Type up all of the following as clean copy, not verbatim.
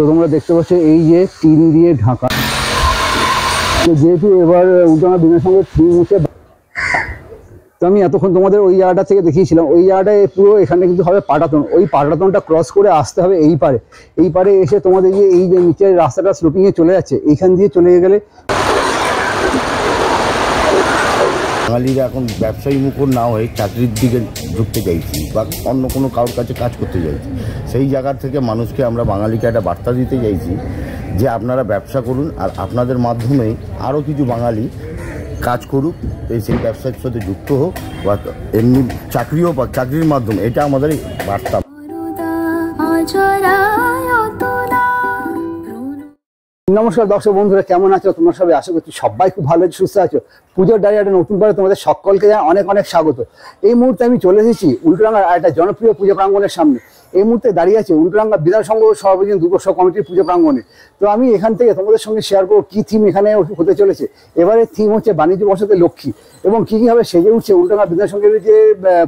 তো তোমরা দেখতে পাচ্ছ এই যে টিন দিয়ে ঢাকা। তো যেহেতু এবার উল্টানা বিনয়ের সঙ্গে থিম হচ্ছে, তো আমি এতক্ষণ তোমাদের ওই জায়গাটা থেকে দেখিয়েছিলাম। ওই জায়গাটায় পুরো এখানে কিন্তু হবে পাটাতন। ওই পাটাতনটা ক্রস করে আসতে হবে এই পারে এসে তোমাদের যে এই যে নিচের রাস্তাটা স্লোপিংয়ে চলে যাচ্ছে, এইখান দিয়ে চলে গেলে বাঙালিরা এখন ব্যবসায়ী মুখর না হয়ে চাকরির দিকে ঢুকতে চাইছি বা অন্য কোনো কারোর কাছে কাজ করতে চাইছি। সেই জায়গার থেকে মানুষকে আমরা বাঙালিকে একটা বার্তা দিতে চাইছি যে আপনারা ব্যবসা করুন, আর আপনাদের মাধ্যমেই আরও কিছু বাঙালি কাজ করুক, সেই ব্যবসার সাথে যুক্ত হোক বা এমনি চাকরির মাধ্যমে। এটা আমাদের বার্তা। নমস্কার দর্শক বন্ধুরা, কেমন আছো তোমরা সবাই? আশা করছি সবাই খুব ভালো আছো, সুস্থ আছো। পুজোর ডায়রিতে নতুন করে তোমাদের সকলকে জানাই অনেক অনেক স্বাগত। এই মুহূর্তে আমি চলে এসেছি উল্টোডাঙ্গার একটা জনপ্রিয় পুজো প্রাঙ্গণের সামনে। এই মুহূর্তে দাঁড়িয়ে আছে উল্টোডাঙ্গা বিধান সংঘ সর্বজনীন দুর্গোৎসব কমিটির পুজো প্রাঙ্গণে। তো আমি এখান থেকে তোমাদের সঙ্গে শেয়ার করবো কী থিম এখানে হতে চলেছে। এবারে থিম হচ্ছে বাণিজ্য বসতে লক্ষ্মী, এবং কী কীভাবে সেজে উঠছে উল্টোডাঙ্গা বিধান সংঘের যে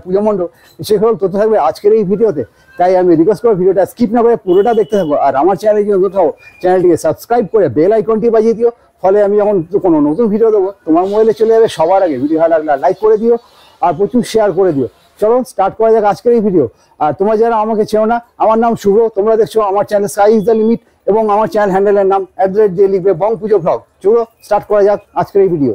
পুজো মণ্ডপ, সেগুলো তথ্য থাকবে আজকের এই ভিডিওতে। তাই আমি রিকোয়েস্ট করবো ভিডিওটা স্কিপ না করে পুরোটা দেখতে থাকবো। আর আমার চ্যানেলে যদি নতুন হও, চ্যানেলটিকে সাবস্ক্রাইব করে বেল আইকনটি বাজিয়ে দিও, ফলে আমি যখন কোনো নতুন ভিডিও দেবো তোমার মোবাইলে চলে যাবে সবার আগে। ভিডিও ভালো লাগলে লাইক করে দিও আর প্রচুর শেয়ার করে দিও। চলো স্টার্ট করা যাক আজকের এই ভিডিও। আর তোমরা যারা আমাকে চেও না, আমার নাম শুভ, তোমরা দেখছো আমার channel sky is the limit, এবং আমার চ্যানেল হ্যান্ডেলের নাম @ লিখবে বং পুজো ব্লগ। চলো স্টার্ট করা যাক আজকের এই ভিডিও।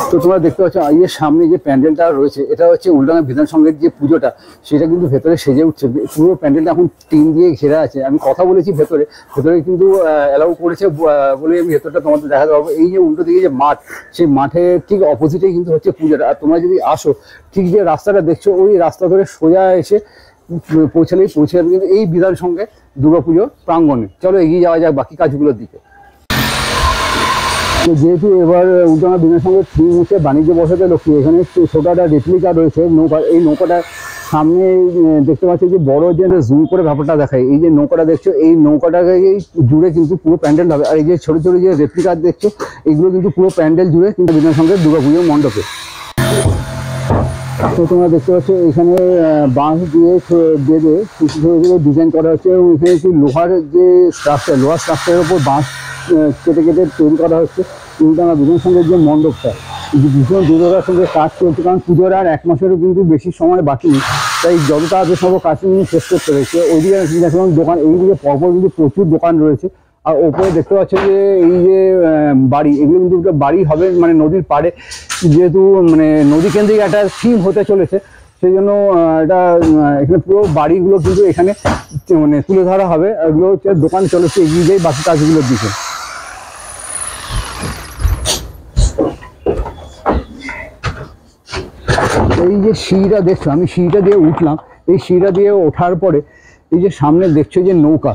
তো তোমরা দেখতে পাচ্ছ এর সামনে যে প্যান্ডেলটা রয়েছে, এটা হচ্ছে উল্টোডাঙ্গা বিধান সংঘের যে পুজোটা, সেটা কিন্তু ভেতরে সেজে উঠছে। পুরো প্যান্ডেলটা এখন টিন দিয়ে ঘেরা আছে। আমি কথা বলেছি ভেতরে কিন্তু অ্যালাউ করেছে বলে আমি ভেতরটা তোমাদের দেখাতে পারবো। এই যে উল্টো দিকে যে মাঠ, সেই মাঠের ঠিক অপোজিটে কিন্তু হচ্ছে পুজোটা। আর তোমরা যদি আসো, ঠিক যে রাস্তাটা দেখছো ওই রাস্তা ধরে সোজা এসে পৌঁছে কিন্তু এই বিধান সংঘে দুর্গাপুজো প্রাঙ্গণে। চলো এগিয়ে যাওয়া যাক বাকি কাজগুলোর দিকে। তো যেহেতু এবার উল্টোডাঙ্গা বিধান সংঘের থিম হচ্ছে বাণিজ্য বসতে লক্ষ্মী, এখানে ছোটো একটা রেপ্লিকা রয়েছে নৌকা। এই নৌকাটার সামনে দেখতে পাচ্ছি যে বড় যে জুম করে ব্যাপারটা দেখায়। এই যে নৌকাটা দেখছো, এই নৌকাটাকে জুড়ে কিন্তু পুরো প্যান্ডেল হবে। আর এই যে ছোটো ছোটো যে রেপ্লিকা দেখছো, এগুলো কিন্তু পুরো প্যান্ডেল জুড়ে কিন্তু বিধান সংঘের দুর্গাপুজোর মণ্ডপে। তো তোমরা দেখতে পাচ্ছ এখানে বাঁশ দিয়ে বেঁধে ডিজাইন করা হচ্ছে, এবং এখানে একটি লোহার যে স্ট্রাকচার, লোহার স্ট্রাকচারের ওপর বাঁশ কেটে তৈরি করা হচ্ছে উল্টোডাঙ্গা বিধান সংঘের যে মণ্ডপটা। ভীষণ দূরতার সঙ্গে কাজ চলছে, কারণ পুজোর আর 1 মাসেরও কিন্তু বেশি সময় বাকি নেই। তাই যত তাড়াতাড়ি সব কাজ শেষ করতে রয়েছে। ওইদিকে দোকান, এইদিকে পরপর কিন্তু প্রচুর দোকান রয়েছে। আর ওপরে দেখতে পাচ্ছ যে এই যে বাড়ি, এগুলো কিন্তু বাড়ি হবে মানে নদীর পাড়ে, যেহেতু মানে নদী কেন্দ্রিক একটা থিম হতে চলেছে, সেই জন্য এটা এখানে পুরো বাড়িগুলো কিন্তু এখানে মানে তুলে ধরা হবে। এগুলো হচ্ছে দোকান চলেছে, এগিয়ে যাই বাকি কাজগুলোর দিকে। এই যে সিঁড়িটা দেখছো, আমি সিঁড়িটা দিয়ে উঠলাম। এই সিঁড়িটা দিয়ে ওঠার পরে এই যে সামনে দেখছো যে নৌকা,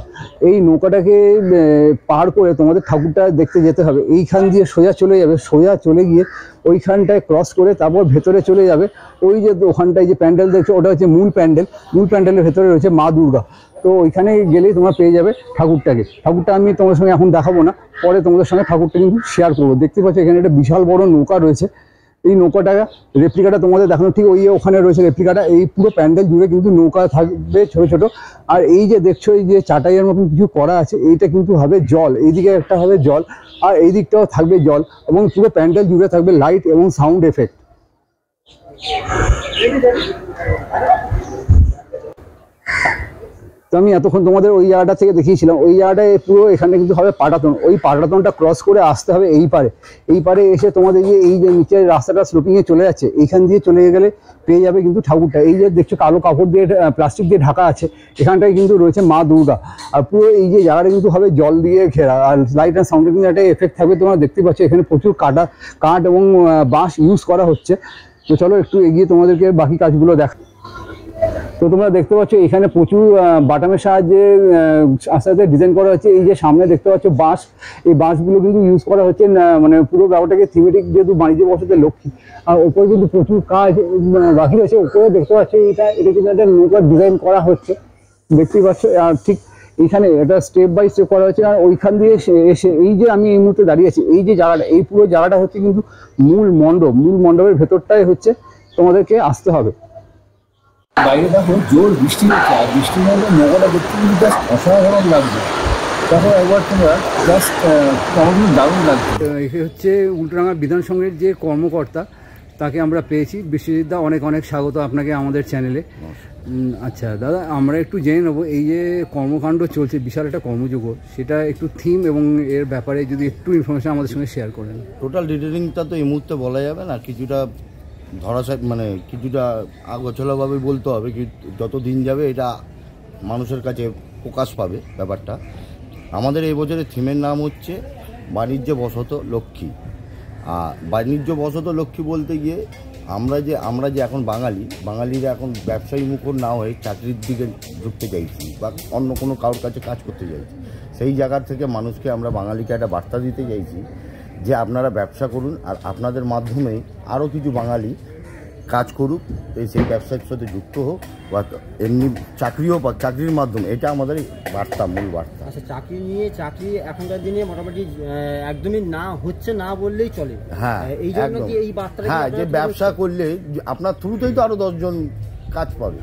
এই নৌকাটাকে পার করে তোমাদের ঠাকুরটা দেখতে যেতে হবে। এইখান দিয়ে সোজা চলে গিয়ে ওইখানটায় ক্রস করে তারপর ভেতরে চলে যাবে। ওই যে ওখানটায় যে প্যান্ডেল দেখছো, ওটা হচ্ছে মূল প্যান্ডেলের ভেতরে রয়েছে মা দুর্গা। তো ওইখানে গেলেই তোমরা পেয়ে যাবে ঠাকুরটা আমি তোমাদের সঙ্গে এখন দেখাবো না, পরে তোমাদের সঙ্গে ঠাকুরটা কিন্তু শেয়ার করবো। দেখতে পাচ্ছ এখানে একটা বিশাল বড় নৌকা রয়েছে। এই নৌকাটা রেপ্লিকাটা তোমাদের দেখানো, ঠিক ওই ওখানে রয়েছে রেপ্লিকাটা। এই পুরো প্যান্ডেল জুড়ে কিন্তু নৌকা থাকবে ছোট ছোট। আর এই যে দেখছো এই যে চাটাইয়ের মতন কিছু করা আছে, এইটা কিন্তু হবে জল। এইদিকে একটা হবে জল, আর এই দিকটাও থাকবে জল, এবং পুরো প্যান্ডেল জুড়ে থাকবে লাইট এবং সাউন্ড এফেক্ট। তো আমি এতক্ষণ তোমাদের ওই জায়গাটা থেকে দেখিয়েছিলাম। ওই জায়গাটায় পুরো এখানে কিন্তু হবে পাটাতন। ওই পাটাতনটা ক্রস করে আসতে হবে এই পারে এসে তোমাদের যে এই যে নিচের রাস্তাটা স্লোপিংয়ে চলে যাচ্ছে, এইখান দিয়ে চলে গেলে পেয়ে যাবে কিন্তু ঠাকুরটা। এই যে দেখছো কালো কাপড় দিয়ে প্লাস্টিক দিয়ে ঢাকা আছে, এখানটায় কিন্তু রয়েছে মা দুর্গা। আর পুরো এই যে জায়গাটা কিন্তু হবে জল দিয়ে ঘেরা, আর লাইট আর সাউন্ডের কিন্তু একটা এফেক্ট থাকবে। তোমরা দেখতে পাচ্ছ এখানে প্রচুর কাঠ এবং বাঁশ ইউজ করা হচ্ছে। তো চলো একটু এগিয়ে তোমাদেরকে বাকি কাজগুলো দেখা। তো তোমরা দেখতে পাচ্ছ এখানে প্রচুর বাটামের সাহায্যে আস্তে আস্তে ডিজাইন করা হচ্ছে। এই যে সামনে দেখতে পাচ্ছ বাঁশ, এই বাঁশগুলো কিন্তু ইউজ করা হচ্ছে মানে পুরো ব্যাপারটাকে থিমেটিক, যেহেতু বাণিজ্য বসতে লক্ষ্মী। আর ওপরে কিন্তু প্রচুর কাজ বাকি রয়েছে। ওপরে দেখতে পাচ্ছ এটা কিন্তু একটা নৌকার ডিজাইন করা হচ্ছে, দেখতেই পাচ্ছ। আর ঠিক এইখানে এটা স্টেপ বাই স্টেপ করা হচ্ছে। আর ওইখান দিয়ে এসে এই যে আমি এই মুহূর্তে দাঁড়িয়ে আছি, এই যে জায়গাটা, এই পুরো জায়গাটা হচ্ছে কিন্তু মূল মণ্ডপের ভেতরটাই হচ্ছে তোমাদেরকে আসতে হবে। বাইরে দেখো জোর বৃষ্টি হচ্ছে, আর বৃষ্টির মধ্যে নৌকাটা দেখতে কিন্তু জাস্ট অসাধারণ লাগছে। দেখো একবার তোমরা জাস্ট আমার কিন্তু দারুণ লাগছে। এসে হচ্ছে উল্টোডাঙ্গা বিধান সংঘের যে কর্মকর্তা, তাকে আমরা পেয়েছি। বিশ্বজিৎ দা, অনেক অনেক স্বাগত আপনাকে আমাদের চ্যানেলে। আচ্ছা দাদা, আমরা একটু জেনে নেবো এই যে কর্মকাণ্ড চলছে, বিশাল একটা কর্মযুগ, সেটা একটু থিম এবং এর ব্যাপারে যদি একটু ইনফরমেশন আমাদের সঙ্গে শেয়ার করেন। টোটাল ডিটেলিংটা তো এই মুহূর্তে বলা যাবে না, কিছুটা ধরাশায়ী মানে কিছুটা আগোছালোভাবে বলতে হবে। যত দিন যাবে এটা মানুষের কাছে প্রকাশ পাবে ব্যাপারটা। আমাদের এই বছরের থিমের নাম হচ্ছে বাণিজ্য বশত লক্ষ্মী। আর বাণিজ্য বশত লক্ষ্মী বলতে গিয়ে আমরা যে এখন বাঙালিরা এখন ব্যবসায়ী মুখর না হয়ে চাকরির দিকে ঢুকতে চাইছি বা অন্য কোনো কারোর কাছে কাজ করতে চাইছি। সেই জায়গার থেকে মানুষকে আমরা বাঙালিকে একটা বার্তা দিতে চাইছি যে আপনারা ব্যবসা করুন, আর আপনাদের মাধ্যমেই আরও কিছু বাঙালি কাজ করুক, সেই ব্যবসার সাথে যুক্ত হোক বা এমনি চাকরির মাধ্যমে। এটা আমাদের বার্তা, মূল বার্তা। আচ্ছা, চাকরি এখনকার দিনে মোটামুটি একদমই না হচ্ছে না বললেই চলে। হ্যাঁ, এই জন্য কি এই বার্তাটা? হ্যাঁ, যে ব্যবসা করলে আপনার থ্রুতেই তো আরও 10 জন কাজ পাবে।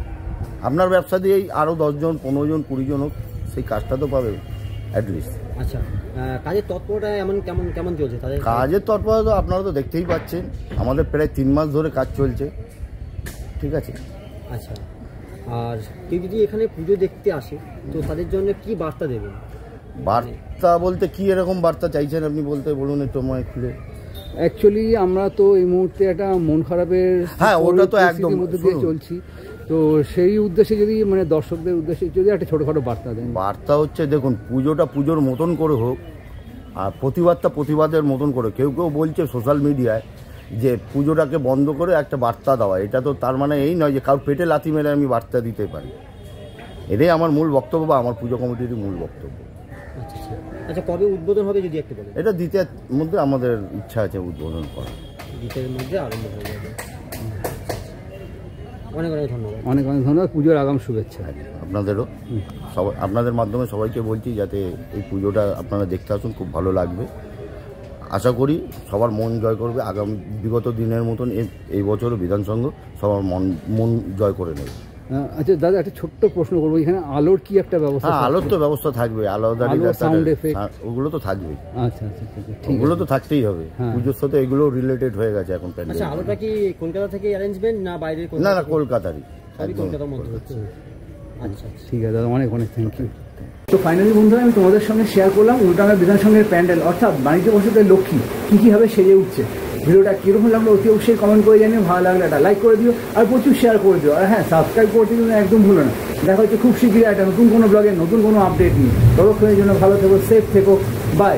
আপনার ব্যবসা দিয়েই আরও 10 জন 15 জন 20 জন হোক, সেই কাজটা তো পাবে অ্যাটলিস্ট। আচ্ছা, কাজের তৎপরতা কেমন চলছে তাদের? কাজের তৎপরতা আপনারা তো দেখতেই পাচ্ছেন, আমাদের প্রায় 3 মাস ধরে কাজ চলছে। ঠিক আছে। আচ্ছা, আর কেউ যদি এখানে পুজো দেখতে আসে তো তাদের জন্য কি বার্তা দেবেন? বার্তা বলতে কি এরকম বার্তা চাইছেন আপনি বলুন একটু আমায় খুলে। অ্যাকচুয়ালি আমরা তো এই মুহূর্তে একটা মন খারাপের ওটা তো একদম মধ্যে দিয়ে চলছি, তো সেই উদ্দেশ্যে যদি মানে দর্শকদের উদ্দেশ্যে যদি একটা ছোটোখাটো বার্তা দেন। বার্তা হচ্ছে, দেখুন, পুজোটা পুজোর মতন করে হোক, আর প্রতিবাদটা প্রতিবাদের মতন করে। কেউ বলছে সোশ্যাল মিডিয়ায় যে পুজোটাকে বন্ধ করে একটা বার্তা দেওয়া, এটা তো তার মানে এই নয় যে কারোর পেটে লাথি মেরে আমি বার্তা দিতে পারি। এটাই আমার মূল বক্তব্য বা আমার পুজো কমিটির মূল বক্তব্য। আচ্ছা, কবে উদ্বোধন হবে যদি একটু বলেন? এটা দ্বিতীয়ের মধ্যে আমাদের ইচ্ছা আছে উদ্বোধন করা। দ্বিতীয়ের মধ্যে আরম্ভ হয়ে যাবে। অনেক ধন্যবাদ। অনেক ধন্যবাদ। পুজোর আগাম শুভেচ্ছা আপনাদেরও। আপনাদের মাধ্যমে সবাইকে বলছি যাতে এই পুজোটা আপনারা দেখতে আসুন, খুব ভালো লাগবে। আশা করি সবার মন জয় করবে। আগামী বিগত দিনের মতন এই বছরও বিধানসংঘ সবার মন জয় করে নেবে। আচ্ছা দাদা, একটা ছোট্ট প্রশ্ন করবো, এখানে আলোর কি একটা ব্যবস্থা? হ্যাঁ, আলোর তো ব্যবস্থা থাকবে, ওগুলো তো থাকবে। আচ্ছা, ওগুলো তো থাকতেই হবে। পুজোর সাথে এগুলো রিলেটেড হয়ে গেছে এখন। আচ্ছা, আলোটা কি কলকাতা থেকে অ্যারেঞ্জমেন্ট না বাইরের? না, কলকাতারই। কলকাতার মধ্যে হচ্ছে। আচ্ছা, ঠিক আছে দাদা, অনেক থ্যাংক ইউ। তো ফাইনালি বন্ধুরা, আমি তোমাদের সঙ্গে শেয়ার করলাম উল্টোডাঙ্গা বিধান সংঘের প্যান্ডেল অর্থাৎ বাণিজ্য বসতের লক্ষ্মী কীভাবে সেজে উঠছে। ভিডিওটা কীরকম লাগলো অতি অবশ্যই কমেন্ট করে জানিও। ভালো লাগলে একটা লাইক করে দিও, আর প্রচুর শেয়ার করে দিও। আর হ্যাঁ, সাবস্ক্রাইব করতে কিন্তু একদম ভুলো না। দেখা হচ্ছে খুব শীঘ্রই একটা নতুন কোনো ব্লগে নতুন কোনো আপডেট নিয়ে। ততক্ষণের জন্য ভালো থেকো, সেফ থেকো, বাই।